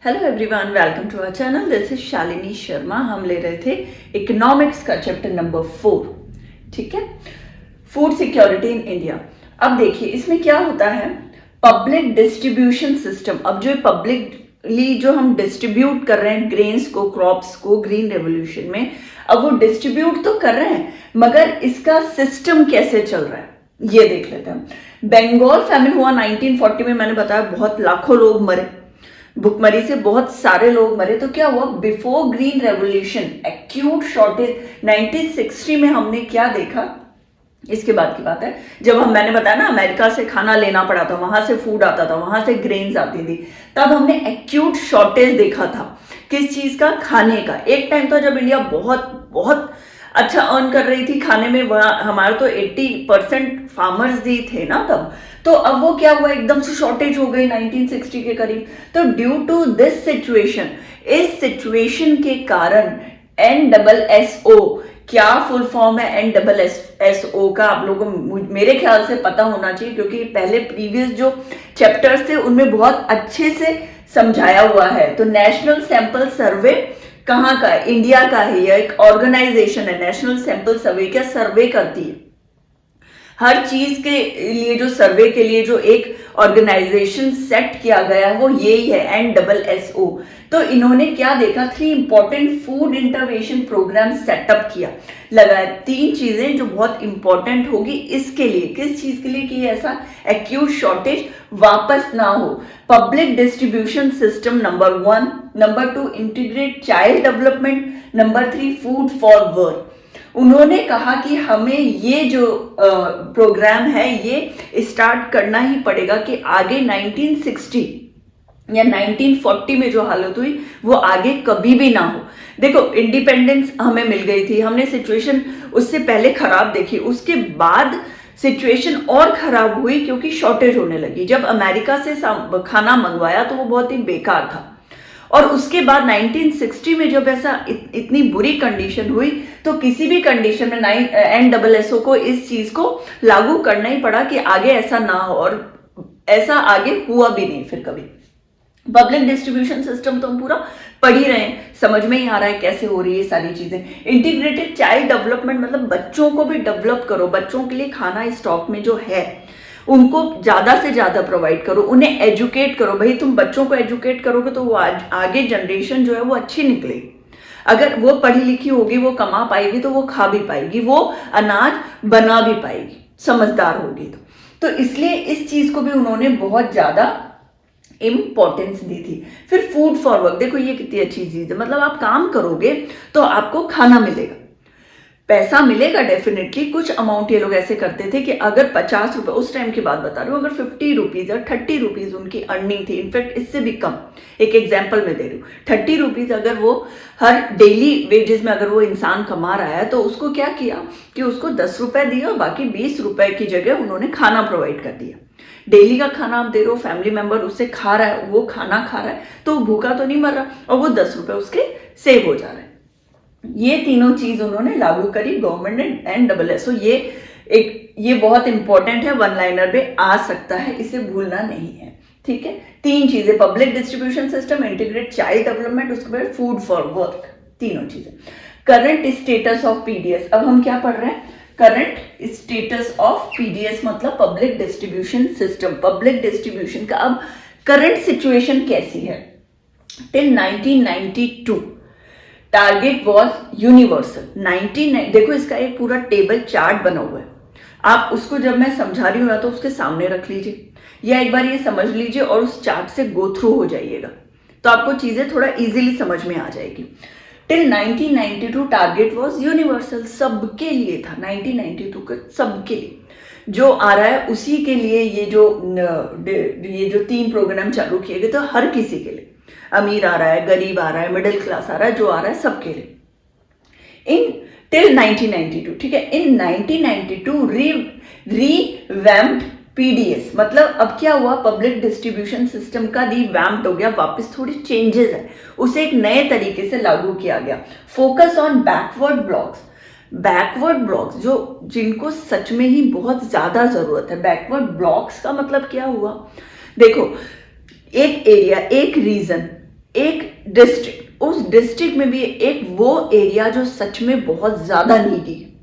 Hello everyone, welcome to our channel. This is Shalini Sharma. हम ले रहे थे इकोनॉमिक्स का चैप्टर नंबर 4, ठीक है, फूड सिक्योरिटी इन इंडिया। अब देखिए इसमें क्या होता है, पब्लिक डिस्ट्रीब्यूशन सिस्टम। अब जो पब्लिकली जो हम डिस्ट्रीब्यूट कर रहे हैं ग्रेन्स को, क्रॉप्स को ग्रीन रेवोल्यूशन में, अब वो डिस्ट्रीब्यूट तो कर रहे हैं मगर इसका सिस्टम कैसे चल रहा है ये देख लेते हैं। बंगाल फैमिन हुआ 1940 में, मैंने बताया बहुत लाखों लोग मरे, भुखमरी से बहुत सारे लोग मरे। तो क्या हुआ, before green revolution acute shortage 1960 में हमने क्या देखा, इसके बाद की बात है जब मैंने बताया ना अमेरिका से खाना लेना पड़ा था, वहां से फूड आता था, वहां से ग्रेन्स आती थी, तब हमने एक्यूट शॉर्टेज देखा था। किस चीज का? खाने का। एक टाइम था जब इंडिया बहुत बहुत अच्छा अर्न कर रही थी खाने में, हमारे तो 80% फार्मर्स ही थे ना तब। तो अब वो क्या हुआ, एकदम से शॉर्टेज हो गई 1960 के करीब। तो ड्यू टू दिस सिचुएशन, इस सिचुएशन के कारण NSSO, क्या फुल फॉर्म है NSSO का, आप लोगों को मेरे ख्याल से पता होना चाहिए क्योंकि पहले प्रीवियस जो चैप्टर्स थे उनमें बहुत अच्छे से समझाया हुआ है। तो नेशनल सैंपल सर्वे कहाँ का है? इंडिया का है। यह एक ऑर्गेनाइजेशन है, नेशनल सैंपल सर्वे। क्या सर्वे करती है? हर चीज के लिए जो सर्वे के लिए जो एक ऑर्गेनाइजेशन सेट किया गया है वो यही है, NSSO। तो इन्होंने क्या देखा, 3 important food intervention program setup किया, लगाया 3 चीजें जो बहुत इंपॉर्टेंट होगी इसके लिए। किस चीज के लिए? कि ऐसा एक्यूट शॉर्टेज वापस ना हो। Public distribution system number 1, number 2 integrate child development, number 3 food for work. उन्होंने कहा कि हमें ये जो प्रोग्राम है ये स्टार्ट करना ही पड़ेगा कि आगे 1960 या 1940 में जो हालत हुई वो आगे कभी भी ना हो। देखो इंडिपेंडेंस हमें मिल गई थी, हमने सिचुएशन उससे पहले खराब देखी, उसके बाद सिचुएशन और खराब हुई क्योंकि शॉर्टेज होने लगी। जब अमेरिका से खाना मंगवाया तो वो बहुत ही बेकार था, और उसके बाद 1960 में जब ऐसा इतनी बुरी कंडीशन हुई तो किसी भी कंडीशन में NSSO को इस चीज को लागू करना ही पड़ा कि आगे ऐसा ना हो, और ऐसा आगे हुआ भी नहीं फिर कभी। पब्लिक डिस्ट्रीब्यूशन सिस्टम तो हम पूरा पढ़ ही रहे हैं, समझ में ही आ रहा है कैसे हो रही है सारी चीजें। इंटीग्रेटेड चाइल्ड डेवलपमेंट मतलब बच्चों को भी डेवलप करो, बच्चों के लिए खाना स्टॉक में जो है उनको ज्यादा से ज्यादा प्रोवाइड करो, उन्हें एजुकेट करो। भाई तुम बच्चों को एजुकेट करोगे तो वो आगे जनरेशन जो है वो अच्छी निकलेगी। अगर वो पढ़ी लिखी होगी, वो कमा पाएगी तो वो खा भी पाएगी, वो अनाज बना भी पाएगी, समझदार होगी तो इसलिए इस चीज को भी उन्होंने बहुत ज्यादा इंपॉर्टेंस दी थी। फिर फूड फॉर वर्क, देखो ये कितनी अच्छी चीज है, मतलब आप काम करोगे तो आपको खाना मिलेगा, पैसा मिलेगा डेफिनेटली। कुछ अमाउंट ये लोग ऐसे करते थे कि अगर 50 रुपए, उस टाइम की बात बता रही हूँ, अगर 50 रुपीज या 30 रुपीज उनकी अर्निंग थी, इनफैक्ट इससे भी कम, एक एग्जाम्पल में दे रही हूँ, 30 रुपीज अगर वो हर डेली वेजेस में अगर वो इंसान कमा रहा है तो उसको क्या किया कि उसको 10 रुपए दिए और बाकी 20 रुपए की जगह उन्होंने खाना प्रोवाइड कर दिया। डेली का खाना आप दे रहे हो, फैमिली मेंबर उससे खा रहा है, वो खाना खा रहा है तो भूखा तो नहीं मर रहा, और वो 10 रुपए उसके सेव हो जा रहे हैं। ये तीनों चीज उन्होंने लागू करी गवर्नमेंट ने, NSSO। ये बहुत इंपॉर्टेंट है, वन लाइनर पे आ सकता है, इसे भूलना नहीं है, ठीक है। 3 चीजें, public distribution system, integrate child development, उसके बाद फूड फॉर वर्क, तीनों चीजें। करंट स्टेटस ऑफ PDS, अब हम क्या पढ़ रहे हैं, करंट स्टेटस ऑफ PDS मतलब public distribution system, public distribution का अब करंट सिचुएशन कैसी है। Till 1992 target was universal. देखो इसका एक पूरा टेबल चार्ट बना हुआ है, आप उसको जब मैं समझा रही हूँ या तो उसके सामने रख लीजिए या एक बार ये समझ लीजिए और उस चार्ट से गो थ्रू हो जाइएगा तो आपको चीजें थोड़ा इजीली समझ में आ जाएगी। टिल 1992 टारगेट वॉज यूनिवर्सल, सबके लिए था। 1992 का सबके लिए जो आ रहा है उसी के लिए ये जो 3 प्रोग्राम चालू किए गए, तो हर किसी के लिए, अमीर आ रहा है, गरीब आ रहा है, मिडिल क्लास आ रहा है, जो आ रहा है सबके लिए। इन टिल 1992, ठीक है। इन 1992 रीवैम्प्ड PDS, मतलब अब क्या हुआ, पब्लिक डिस्ट्रीब्यूशन सिस्टम का रीवैम्प्ड हो गया, वापस थोड़ी चेंजेस है, उसे एक नए तरीके से लागू किया गया। फोकस ऑन बैकवर्ड ब्लॉक्स जो जिनको सच में ही बहुत ज्यादा जरूरत है। बैकवर्ड ब्लॉक्स का मतलब क्या हुआ, देखो एक एरिया, एक रीजन, एक डिस्ट्रिक्ट, उस डिस्ट्रिक्ट में भी एक वो एरिया जो सच में बहुत ज्यादा नीडी है।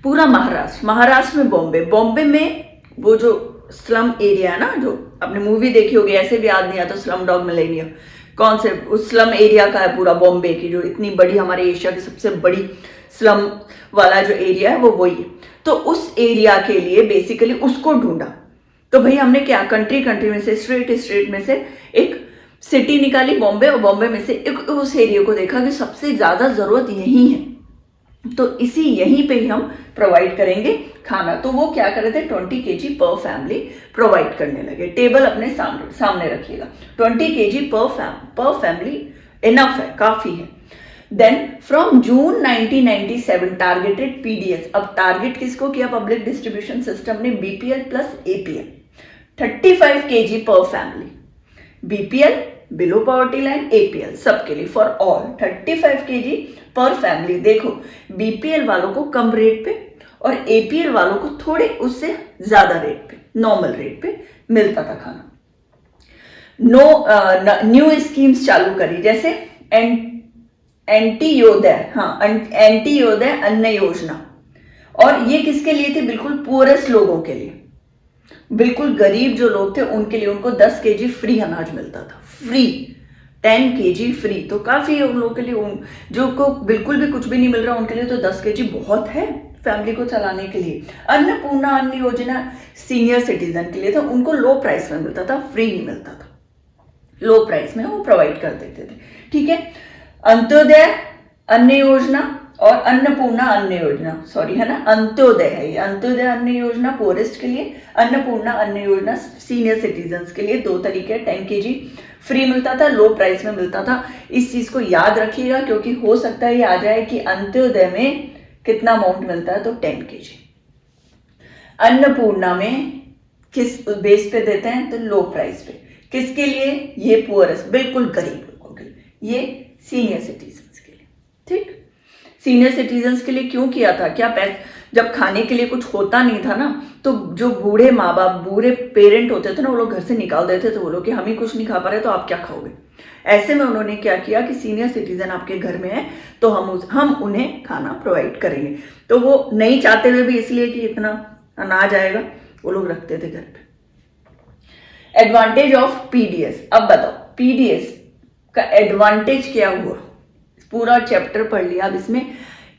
पूरा महाराष्ट्र, महाराष्ट्र में बॉम्बे, बॉम्बे में वो जो स्लम एरिया है ना, जो आपने मूवी देखी होगी, ऐसे भी याद नहीं आता, स्लम डॉग मिलेनियम, कौन से उस स्लम एरिया का है पूरा बॉम्बे की, जो इतनी बड़ी हमारे एशिया की सबसे बड़ी स्लम वाला जो एरिया है वो वही है। तो उस एरिया के लिए बेसिकली उसको ढूंढा। तो भाई हमने क्या, कंट्री में से, स्टेट में से एक सिटी निकाली बॉम्बे, और बॉम्बे में से एक उस एरिया को देखा कि सबसे ज्यादा जरूरत यही है, तो इसी यहीं पे ही हम प्रोवाइड करेंगे खाना। तो वो क्या कर रहे थे, 20 kg पर फैमिली प्रोवाइड करने लगे। टेबल अपने सामने रखिएगा, 20 kg पर फैमिली इनफ है, काफी है। Then from June 1997 targeted PDS, अब टारगेट किसको किया पब्लिक डिस्ट्रीब्यूशन सिस्टम ने, BPL plus APL, 35 kg per family, BPL below poverty line, APL सबके लिए, for all 35 kg per family. देखो बीपीएल वालों को कम रेट पे और एपीएल वालों को थोड़े उससे ज्यादा रेट पे, नॉर्मल रेट पे मिलता था खाना। न्यू स्कीम्स चालू करी, जैसे एंटीयोदय, हाँ एंटीयोदय अन्न योजना, और ये किसके लिए थी, बिल्कुल पुअरेस्ट लोगों के लिए, बिल्कुल गरीब जो लोग थे उनके लिए, उनको 10 kg फ्री अनाज मिलता था, फ्री 10 kg फ्री। तो काफी है उन लोगों के लिए, जो को बिल्कुल भी कुछ भी नहीं मिल रहा उनके लिए तो 10 kg बहुत है फैमिली को चलाने के लिए। अन्नपूर्णा अन्न योजना सीनियर सिटीजन के लिए था, उनको लो प्राइस में मिलता था, फ्री नहीं मिलता था, लो प्राइस में वो प्रोवाइड कर देते थे, ठीक है। अंत्योदय अन्न योजना और अन्नपूर्णा अन्न योजना, सॉरी है ना, अंत्योदय है ये, अंत्योदय अन्न योजना पोरेस्ट के लिए, अन्नपूर्णा अन्न योजना सीनियर सिटीजन्स के लिए। 2 तरीके, 10 kg फ्री मिलता था, लो प्राइस में मिलता था। इस चीज को याद रखिएगा क्योंकि हो सकता है ये आ जाए कि अंत्योदय में कितना अमाउंट मिलता है, तो 10 kg। अन्नपूर्णा में किस बेस पे देते हैं, तो लो प्राइस पे, किसके लिए, ये पुअरेस्ट, बिल्कुल गरीब लोगों के लिए, ये सीनियर सिटीजन्स के लिए, ठीक। सीनियर सिटीजन्स के लिए क्यों किया था, क्या जब खाने के लिए कुछ होता नहीं था ना, तो जो बूढ़े माँ बाप, बूढ़े पेरेंट होते थे ना, वो लोग घर से निकाल देते थे, वो लोग कि हम ही कुछ नहीं खा पा रहे तो आप क्या खाओगे। ऐसे में उन्होंने क्या किया कि सीनियर सिटीजन आपके घर में है तो हम उन्हें खाना प्रोवाइड करेंगे। तो वो नहीं चाहते हुए भी, इसलिए कि इतना अनाज आएगा, वो लोग रखते थे घर पे। एडवांटेज ऑफ पीडीएस, अब बताओ पीडीएस का एडवांटेज क्या हुआ, पूरा चैप्टर पढ़ लिया, अब इसमें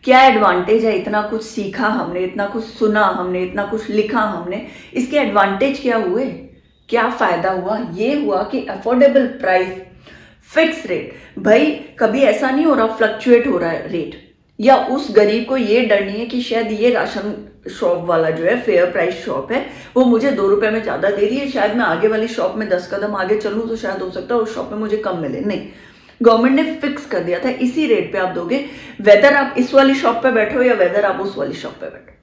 क्या एडवांटेज है, इतना कुछ सीखा हमने, इतना कुछ सुना हमने, इतना कुछ लिखा हमने, इसके एडवांटेज क्या हुए, क्या फायदा हुआ। ये हुआ कि अफोर्डेबल प्राइस, फिक्स रेट, भाई कभी ऐसा नहीं हो रहा फ्लक्चुएट हो रहा है रेट, या उस गरीब को ये डर नहीं है कि शायद ये राशन शॉप वाला जो है, फेयर प्राइस शॉप है, वो मुझे 2 रुपए में ज्यादा दे रही है, शायद मैं आगे वाली शॉप में 10 कदम आगे चलूं तो शायद हो सकता है उस शॉप में मुझे कम मिले। नहीं, गवर्नमेंट ने फिक्स कर दिया था, इसी रेट पे आप दोगे, वेदर आप इस वाली शॉप पे बैठो या वेदर आप उस वाली शॉप पे बैठो,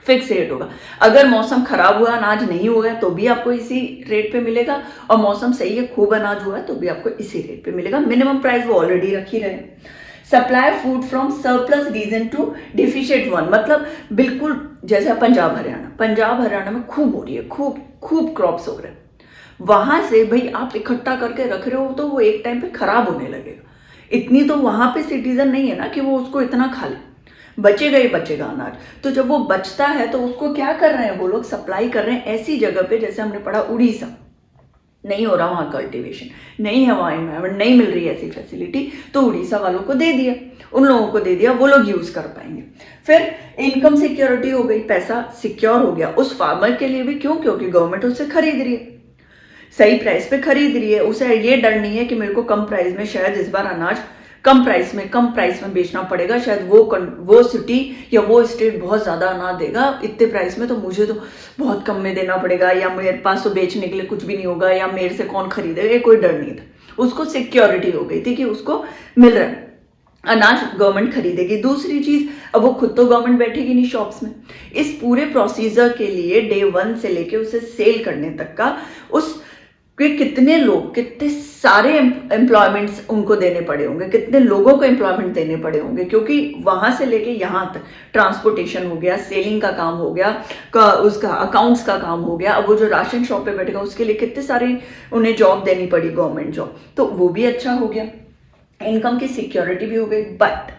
फिक्स रेट होगा। अगर मौसम खराब हुआ, अनाज नहीं हुआ तो भी आपको इसी रेट पे मिलेगा, और मौसम सही है, खूब अनाज हुआ है तो भी आपको इसी रेट पे मिलेगा। मिनिमम प्राइस वो ऑलरेडी रख ही रहे। Supply food from surplus region to deficient one, मतलब बिल्कुल जैसे पंजाब हरियाणा में खूब हो रही है, खूब क्रॉप्स हो रहे हैं, वहां से भाई आप इकट्ठा करके रख रहे हो तो वो एक टाइम पे खराब होने लगेगा। इतनी तो वहां पे सिटीजन नहीं है ना कि वो उसको इतना खा ले, बचेगा ही बचेगा अनाज। तो जब वो बचता है तो उसको क्या कर रहे हैं वो लोग, सप्लाई कर रहे हैं ऐसी जगह पे, जैसे हमने पढ़ा उड़ीसा, नहीं हो रहा वहां कल्टीवेशन, नहीं है वहां एनवायरमेंट, नहीं मिल रही ऐसी फैसिलिटी, तो उड़ीसा वालों को दे दिया, उन लोगों को दे दिया, वो लोग यूज कर पाएंगे। फिर इनकम सिक्योरिटी हो गई, पैसा सिक्योर हो गया उस फार्मर के लिए भी, क्यों, क्योंकि गवर्नमेंट उससे खरीद रही है, सही प्राइस पे खरीद रही है, उसे ये डर नहीं है कि मेरे को कम प्राइस में शायद इस बार अनाज कम प्राइस में बेचना पड़ेगा, शायद वो सिटी या वो स्टेट बहुत ज्यादा अनाज देगा इतने प्राइस में, तो मुझे तो बहुत कम में देना पड़ेगा, या मेरे पास तो बेचने के लिए कुछ भी नहीं होगा, या मेरे से कौन खरीदेगा, ये कोई डर नहीं था। उसको सिक्योरिटी हो गई थी कि उसको मिल रहा है अनाज, गवर्नमेंट खरीदेगी। दूसरी चीज, अब वो खुद तो गवर्नमेंट बैठेगी नहीं शॉप्स में, इस पूरे प्रोसीजर के लिए डे 1 से लेके उसे सेल करने तक का उस कि कितने लोग, कितने सारे एम्प्लॉयमेंट्स उनको देने पड़े होंगे, कितने लोगों को एम्प्लॉयमेंट देने पड़े होंगे, क्योंकि वहां से लेके यहाँ तक ट्रांसपोर्टेशन हो गया, सेलिंग का काम हो गया, उसका अकाउंट्स का काम हो गया, अब वो जो राशन शॉप पे बैठेगा उसके लिए कितने सारे उन्हें जॉब देनी पड़ी, गवर्नमेंट जॉब, तो वो भी अच्छा हो गया, इनकम की सिक्योरिटी भी हो गई। बट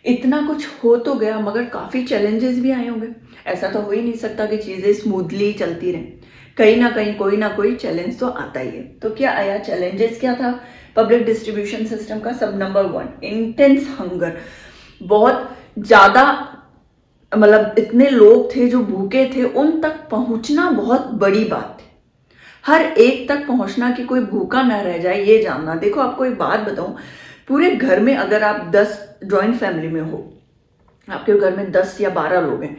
इतना कुछ हो तो गया, मगर काफी चैलेंजेस भी आए होंगे। ऐसा तो हो ही नहीं सकता कि चीजें स्मूथली चलती रहें, कहीं ना कहीं कोई ना कोई चैलेंज तो आता ही है। तो क्या आया, चैलेंजेस क्या था पब्लिक डिस्ट्रीब्यूशन सिस्टम का? सब नंबर 1, इंटेंस हंगर। बहुत ज्यादा, मतलब इतने लोग थे जो भूखे थे, उन तक पहुंचना बहुत बड़ी बात थी। हर एक तक पहुंचना कि कोई भूखा ना रह जाए, ये जानना। देखो आपको एक बात बताऊं, पूरे घर में अगर आप 10 जॉइंट फैमिली में हो, आपके घर में 10 या 12 लोग हैं,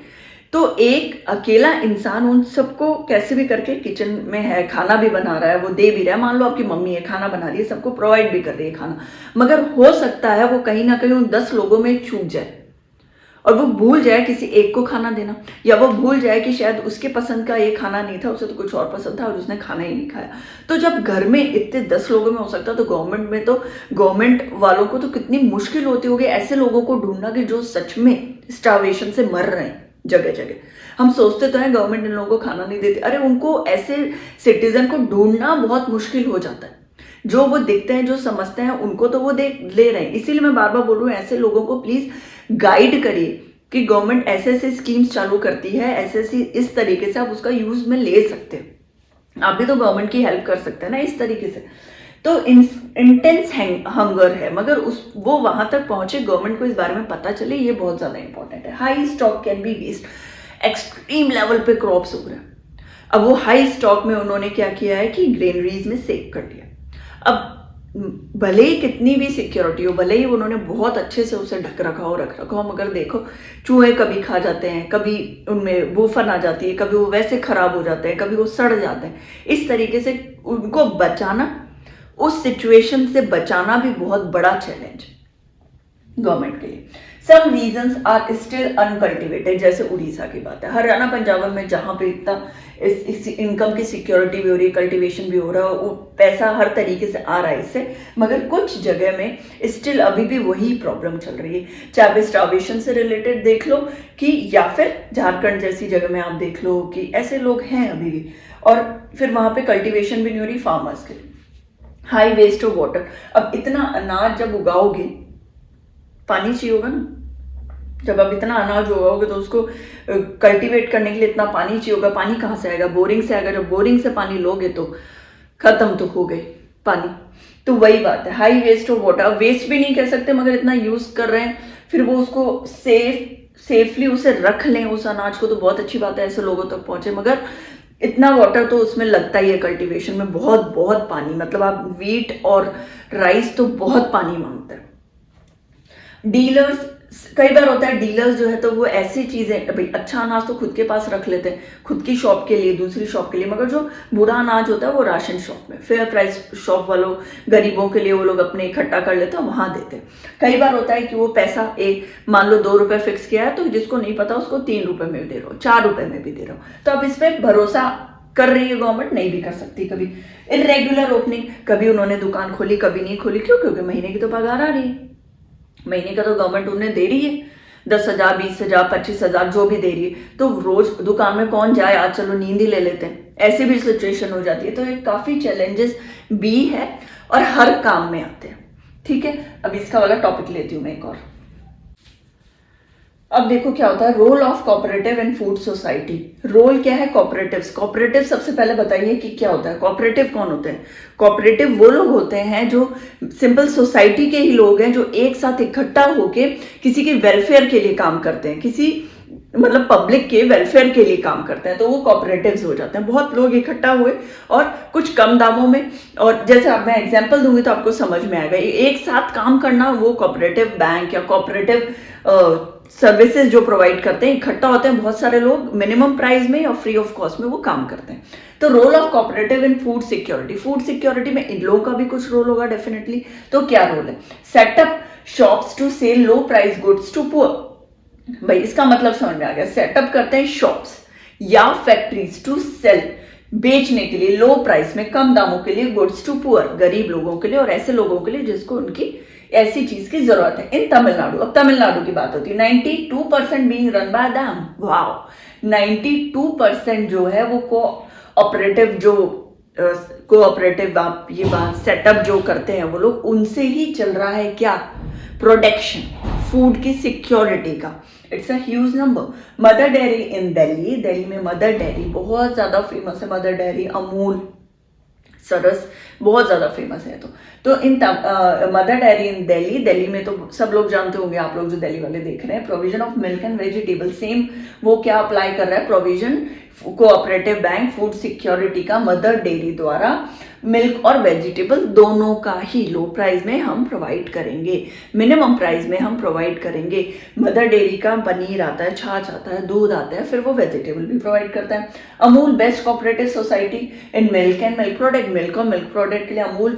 तो एक अकेला इंसान उन सबको कैसे भी करके किचन में है, खाना भी बना रहा है, वो दे भी रहा है। मान लो आपकी मम्मी है, खाना बना रही है, सबको प्रोवाइड भी कर रही है खाना, मगर हो सकता है वो कहीं ना कहीं उन 10 लोगों में चूक जाए और वो भूल जाए किसी एक को खाना देना, या वो भूल जाए कि शायद उसके पसंद का ये खाना नहीं था, उसे तो कुछ और पसंद था और उसने खाना ही नहीं खाया। तो जब घर में इतने 10 लोगों में हो सकता है, तो गवर्नमेंट में, तो गवर्नमेंट वालों को तो कितनी मुश्किल होती होगी ऐसे लोगों को ढूंढना कि जो सच में स्टार्वेशन से मर रहे हैं जगह जगह। हम सोचते तो हैं गवर्नमेंट इन लोगों को खाना नहीं देती, अरे उनको ऐसे सिटीजन को ढूंढना बहुत मुश्किल हो जाता है। जो वो दिखते हैं, जो समझते हैं, उनको तो वो देख ले रहे हैं। इसीलिए मैं बार बार बोल रही हूँ, ऐसे लोगों को प्लीज गाइड करिए कि गवर्नमेंट ऐसे ऐसे स्कीम्स चालू करती है, ऐसे ऐसी, इस तरीके से आप उसका यूज में ले सकते हैं। आप भी तो गवर्नमेंट की हेल्प कर सकते हैं ना इस तरीके से। तो इंटेंस हंगर है, मगर वो वहां तक पहुंचे, गवर्नमेंट को इस बारे में पता चले, ये बहुत ज्यादा इंपॉर्टेंट है। High stock can be waste, extreme level पे क्रॉप्स हो रहे हैं। अब वो हाई स्टॉक में उन्होंने क्या किया है कि ग्रेनरीज में सेव कर दिया। अब भले ही कितनी भी सिक्योरिटी हो, भले ही उन्होंने बहुत अच्छे से उसे रख रखा हो, मगर देखो चूहे कभी खा जाते हैं, कभी उनमें बूफन आ जाती है, कभी वो वैसे खराब हो जाते हैं, कभी वो सड़ जाते हैं। इस तरीके से उनको बचाना, उस सिचुएशन से बचाना भी बहुत बड़ा चैलेंज गवर्नमेंट के लिए। सम रीजन्स आर स्टिल अनकल्टिवेटेड, जैसे उड़ीसा की बात है, हरियाणा पंजाब में जहां पे इतना इस इनकम की सिक्योरिटी भी हो रही है, कल्टीवेशन भी हो रहा है, वो पैसा हर तरीके से आ रहा है इससे, मगर कुछ जगह में स्टिल अभी भी वही प्रॉब्लम चल रही है। चाहे स्टार्वेशन से रिलेटेड देख लो, कि या फिर झारखंड जैसी जगह में आप देख लो कि ऐसे लोग हैं अभी भी, और फिर वहां पे कल्टीवेशन भी नहीं हो रही फार्मर्स के लिए। हाई वेस्ट ऑफ वाटर, अब इतना अनाज जब उगाओगे, पानी चाहिए होगा ना। जब आप इतना अनाज उगाओगे तो उसको कल्टीवेट करने के लिए इतना पानी चाहिए होगा। पानी कहाँ से आएगा? बोरिंग से आएगा। जब बोरिंग से पानी लोगे तो खत्म तो हो गए पानी। तो वही बात है, high waste of water. Waste भी नहीं कह सकते, मगर इतना यूज कर रहे हैं, फिर वो उसको सेफली उसे रख लें उस अनाज को, तो बहुत अच्छी बात है, ऐसे लोगों तक पहुंचे। मगर इतना वाटर तो उसमें लगता ही है कल्टीवेशन में, बहुत बहुत पानी। मतलब आप व्हीट और राइस तो बहुत पानी मांगता है। डीलर्स, कई बार होता है डीलर्स जो है तो वो ऐसी चीजें, भाई अच्छा अनाज तो खुद के पास रख लेते हैं, खुद की शॉप के लिए, दूसरी शॉप के लिए, मगर जो बुरा अनाज होता है वो राशन शॉप में, फेयर प्राइस शॉप वालों, गरीबों के लिए वो लोग अपने इकट्ठा कर लेते हैं, वहां देते हैं। कई बार होता है कि वो पैसा एक, मान लो 2 रुपए फिक्स किया है, तो जिसको नहीं पता उसको 3 रुपए में भी दे रहा हो, 4 रुपए में भी दे रहा हो। तो अब इस पर भरोसा कर रही है गवर्नमेंट, नहीं भी कर सकती। कभी इरेगुलर ओपनिंग, कभी उन्होंने दुकान खोली, कभी नहीं खोली। क्यों? क्योंकि महीने की तो पगार आ रही है, महीने का तो गवर्नमेंट उन्हें दे रही है, 10,000, 20,000, 25,000 जो भी दे रही है। तो रोज दुकान में कौन जाए, आज चलो नींद ही ले लेते हैं, ऐसी भी सिचुएशन हो जाती है। तो ये काफी चैलेंजेस भी है और हर काम में आते हैं। ठीक है, अब इसका वाला टॉपिक लेती हूँ मैं एक और। अब देखो क्या होता है, role of cooperative in food society. Role क्या है कोऑपरेटिव्स? कोऑपरेटिव सबसे पहले बताइए कि क्या होता है। कोऑपरेटिव कौन होते हैं? कोऑपरेटिव वो लोग होते हैं जो सिंपल सोसाइटी के ही लोग हैं, जो एक साथ इकट्ठा होके किसी के वेलफेयर के लिए काम करते हैं, किसी मतलब पब्लिक के वेलफेयर के लिए काम करते हैं, तो वो कोऑपरेटिव्स हो जाते हैं। बहुत लोग इकट्ठा हुए और कुछ कम दामों में, और जैसे अब मैं एग्जांपल दूंगी तो आपको समझ में आएगा, एक साथ काम करना, वो कोऑपरेटिव बैंक या कोऑपरेटिव सर्विसेज जो प्रोवाइड करते हैं, इकट्ठा होते हैं बहुत सारे लोग, मिनिमम प्राइस में और फ्री ऑफ कॉस्ट में वो काम करते हैं। तो role of cooperative in food security, food security में इन लोगों का भी कुछ रोल होगा डेफिनेटली। तो क्या रोल है? Setup shops to sell low price goods to poor. भाई इसका मतलब समझ में आ गया, सेटअप करते हैं शॉप्स या फैक्ट्रीज टू सेल बेचने के लिए लो प्राइस में कम दामों के लिए गुड्स टू पुअर, गरीब लोगों के लिए और ऐसे लोगों के लिए जिसको उनकी ऐसी चीज की जरूरत है इन तमिलनाडु। अब तमिलनाडु की बात होती है, 92% being run by them. Wow, 92% जो है वो कोऑपरेटिव आप ये बात सेटअप जो करते हैं वो लोग, उनसे ही चल रहा है क्या, प्रोडक्शन, फूड की सिक्योरिटी का। It's a huge number. Mother Dairy in Delhi, Delhi में मदर डेयरी बहुत ज्यादा फेमस है। मदर डेयरी, अमूल, सरस बहुत ज्यादा फेमस है। तो इन mother Dairy in Delhi, Delhi में तो सब लोग जानते होंगे, आप लोग जो दिल्ली वाले देख रहे हैं, provision of milk and vegetable, same वो क्या अप्लाई कर रहा है, provision cooperative bank food security का मदर डेयरी द्वारा मिल्क और वेजिटेबल दोनों का ही लो प्राइस में हम प्रोवाइड करेंगे, मिनिमम प्राइस में हम प्रोवाइड करेंगे। मदर डेयरी का पनीर आता है, छाछ आता है, दूध आता है, फिर वो वेजिटेबल भी प्रोवाइड करता है। Amul best cooperative society in milk and milk product, milk और मिल्क प्रोडक्ट के लिए अमूल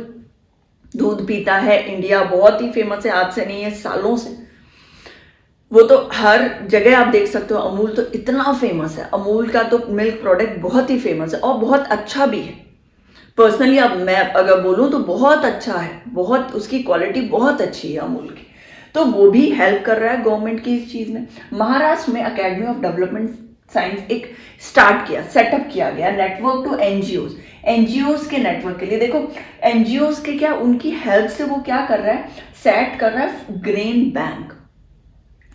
दूध पीता है। इंडिया बहुत ही फेमस है, आज से नहीं है, सालों से। वो तो हर जगह आप देख सकते हो, अमूल तो इतना फेमस है। अमूल का तो मिल्क प्रोडक्ट बहुत ही फेमस है और बहुत अच्छा भी है। पर्सनली अब मैं अगर बोलूं तो बहुत अच्छा है, बहुत उसकी क्वालिटी बहुत अच्छी है अमूल की। तो वो भी हेल्प कर रहा है गवर्नमेंट की इस चीज में। महाराष्ट्र में अकेडमी ऑफ डेवलपमेंट साइंस एक स्टार्ट किया, सेटअप किया गया, नेटवर्क टू एनजीओज, एनजीओज के नेटवर्क के लिए। देखो एनजीओज के क्या, उनकी हेल्प से वो क्या कर रहा है, सेट कर रहा है ग्रेन बैंक।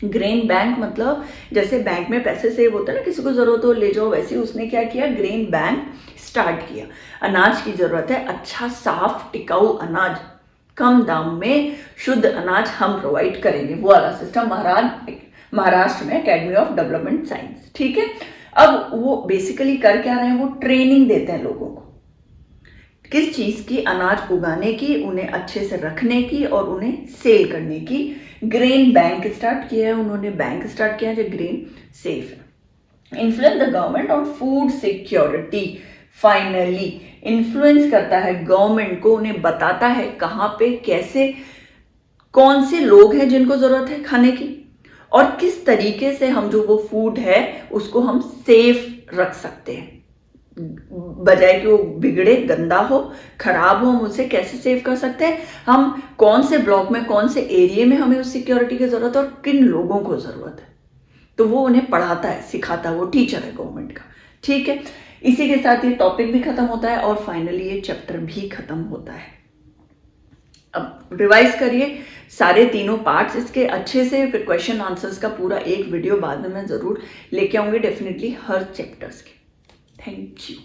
ग्रेन बैंक मतलब जैसे बैंक में पैसे सेव होते हैं ना, किसी को जरूरत हो ले जाओ, वैसे उसने क्या किया, ग्रेन बैंक स्टार्ट किया। अनाज की जरूरत है, अच्छा साफ टिकाऊ अनाज, कम दाम में शुद्ध अनाज हम प्रोवाइड करेंगे, वो वाला सिस्टम महाराष्ट्र में अकेडमी ऑफ डेवलपमेंट साइंस। ठीक है, अब वो बेसिकली कर क्या रहे हैं, वो ट्रेनिंग देते हैं लोगों को किस चीज की, अनाज उगाने की, उन्हें अच्छे से रखने की और उन्हें सेल करने की। ग्रेन बैंक स्टार्ट किया है उन्होंने, बैंक स्टार्ट किया है जो ग्रेन सेफ है। Influence the government on food security, finally influence करता है गवर्नमेंट को, उन्हें बताता है कहाँ पे कैसे कौन से लोग हैं जिनको जरूरत है खाने की और किस तरीके से हम जो वो फूड है उसको हम सेफ रख सकते हैं, बजाय कि वो बिगड़े, गंदा हो, खराब हो, हम उसे कैसे सेव कर सकते हैं, हम कौन से ब्लॉक में, कौन से एरिया में हमें उस सिक्योरिटी की जरूरत है और किन लोगों को जरूरत है। तो वो उन्हें पढ़ाता है, सिखाता है, वो टीचर है गवर्नमेंट का। ठीक है, इसी के साथ ये टॉपिक भी खत्म होता है और फाइनली ये चैप्टर भी खत्म होता है। अब रिवाइज करिए सारे तीनों पार्ट्स इसके अच्छे से, फिर क्वेश्चन आंसर्स का पूरा एक वीडियो बाद में मैं जरूर लेके आऊंगी डेफिनेटली हर चैप्टर्स के। Thank you.